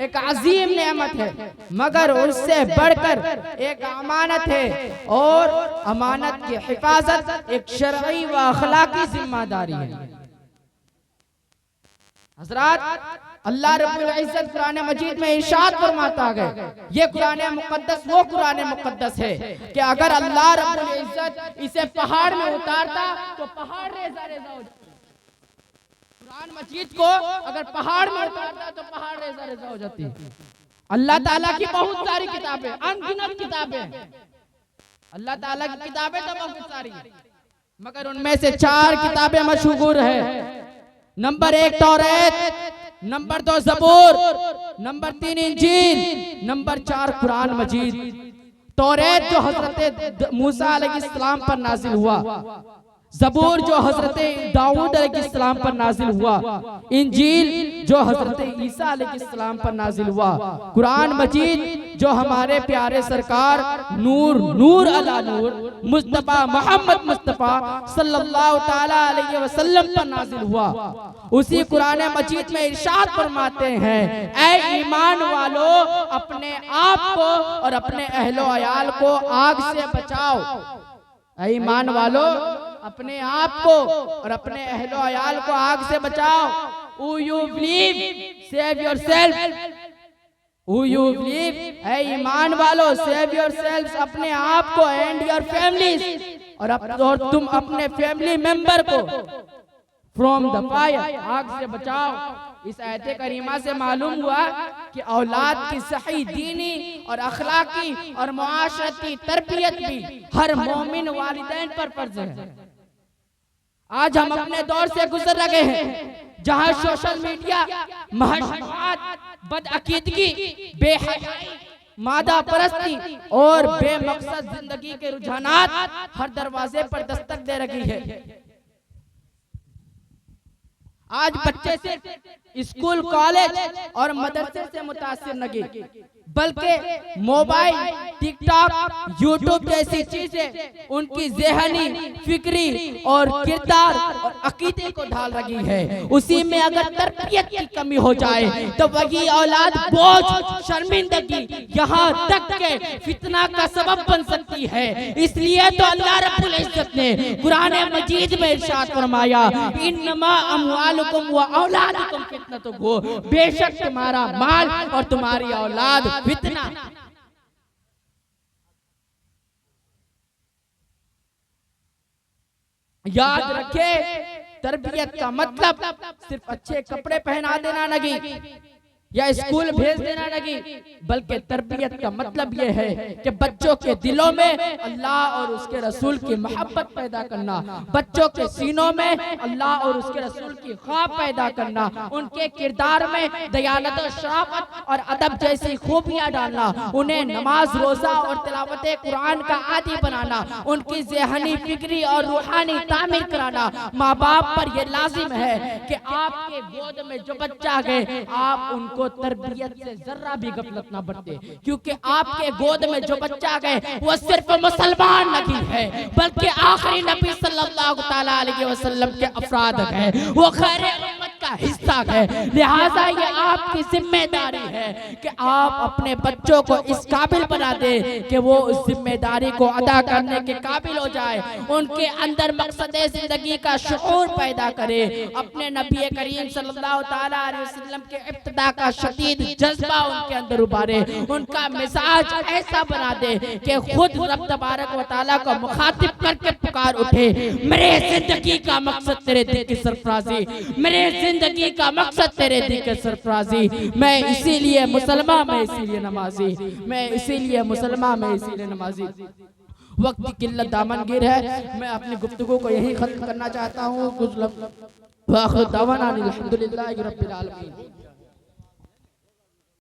एक अजीम नेमत है, मगर उससे बढ़कर एक अमानत है, और अमानत की हिफाजत एक शरई व अखलाकी जिम्मेदारी है। हज़रात, अल्लाह रब्बुल इज्जत कुरान मजीद में इरशाद फरमाता है, ये कुरान मुक़द्दस वो कुरान मुक़द्दस है कि अगर अल्लाह रब्बुल इज्जत इसे पहाड़ में उतारता तो पहाड़ रेज़ा रेज़ा हो जाता। कुरान मजीद को अगर पहाड़ में उतारता तो पहाड़ रेज़ा रेज़ा हो जाती। अल्लाह ताला की बहुत सारी किताबें, अनगिनत किताबें, अल्लाह ताला की किताबें तो बहुत सारी, मगर उनमें से 4 किताबें मशहूर है। नंबर 1 तौरात, नंबर 2 ज़बूर, नंबर 3 इंजील, नंबर 4 कुरान मजीद। तौरात जो हजरत मूसा अलैहिस्सलाम पर नाजिल हुआ, ज़बूर जो हजरत दाऊद अलैहिस्सलाम पर नाजिल हुआ, इंजील जो हजरत ईसा अलैहिस्सलाम पर नाजिल हुआ, कुरान मजीद जो हमारे प्यारे सरकार नूर नूर अला नूर मुस्तफा मोहम्मद मुस्तफा सल्लल्लाहु ताला अलैहि वसल्लम पर नाजिल हुआ। उसी कुरान मजीद में इरशाद फरमाते हैं, ऐ ईमान वालों, अपने आप को और अपने अहलो अयाल को आग से बचाओ। ऐ ईमान वालों, अपने आप को और अपने अहलो अयाल को आग से बचाओ। Who you believe, save yourself. Who you believe, ऐ ईमान वालों, save yourselves, अपने आप को and your families, और तुम अपने फैमिली मेंबर को फ्रॉम द फायर, आग से बचाओ। इस आयत करीमा से मालूम हुआ कि औलाद की सही दीनी और अखलाकी और मुआशरती तरबियत भी हर मोमिन वालिदैन पर फर्ज है। आज हम अपने दौर से गुजर रहे हैं जहां सोशल मीडिया महशबात, बदअकीदगी, बेहयाई, मादा परस्ती और बेमकसद जिंदगी के रुझानात हर दरवाजे पर दस्तक दे रही है। आज बच्चे से स्कूल, कॉलेज और मदरसे से मुतासिर नहीं, बल्कि मोबाइल, टिकटॉक, यूट्यूब जैसी चीजें उनकी ज़हनी, फिक्री और किरदार और अकीदे को ढाल रही है। उसी में अगर तरबियत की कमी हो जाए तो वही औलाद बोझ, शर्मिंदगी, यहाँ तक के फितना का सबब बन सकती है। इसलिए तो अल्लाह रब्बुल इज्जत ने कुरान मजीद में इरशाद फरमाया, इन्नमा अम्वालुकुम व औलादुकुम फितनतुन, बेशक तुम्हारा माल और तुम्हारी औलाद फितना। याद रखे, तरबियत का मतलब सिर्फ अच्छे कपड़े पहना देना नहीं या स्कूल भेज देना नहीं, बल्कि तरबियत का मतलब यह है कि बच्चों के दिलों में अल्लाह और उसके रसूल की मोहब्बत पैदा करना, बच्चों के सीनों में अल्लाह और उसके रसूल की ख्वाब पैदा करना, उनके किरदार में दयानत, शराफत और अदब जैसी खूबियां डालना, उन्हें नमाज, रोजा और तिलावत कुरान का आदी बनाना, उनकी ज़हनी, फिक्री और रूहानी तामीर कराना। माँ बाप पर यह लाजिम है कि आपके गोद में जो बच्चा गए आप उनको तरबियत से जर्रा भी गफलत ना बरते, क्योंकि आपके गोद में जो बच्चा गए वो सिर्फ मुसलमान नहीं है, बल्कि आखिरी नबी सल्लल्लाहु ताला अलैहि वसल्लम के अफराद है, वो खैर उम्मत का हिस्सा है। लिहाजा ये आपकी जिम्मेदारी है कि आप अपने बच्चों को इस काबिल बना दे कि वो उस जिम्मेदारी को अदा करने के काबिल हो जाए, उनके अंदर मकसद जिंदगी का शऊर पैदा करे, अपने नबी करीम सल्लल्लाहु ताला अलैहि वसल्लम के इब्तिदा का शदीद जज्बा उनके अंदर उबारे, उनका मिजाज ऐसा बना दे कि खुद रब तबारक व तआला को मुखातिब करके पुकार उठे, मेरे जिंदगी का मकसद तेरे दिन की सरफराजी, मेरे जिंदगी का मकसद तेरे दिन की सरफराजी। मैं इसीलिए मुसलमान, मैं इसीलिए नमाजी, मैं इसीलिए मुसलमान, मैं इसीलिए नमाजी। वक्त की किल्लत दामनगीर है, मैं अपनी गुफ्तगू को यही खत्म करना चाहता हूँ। कुछ दावाना अल्हम्दुलिल्लाहि रब्बिल आलमीन।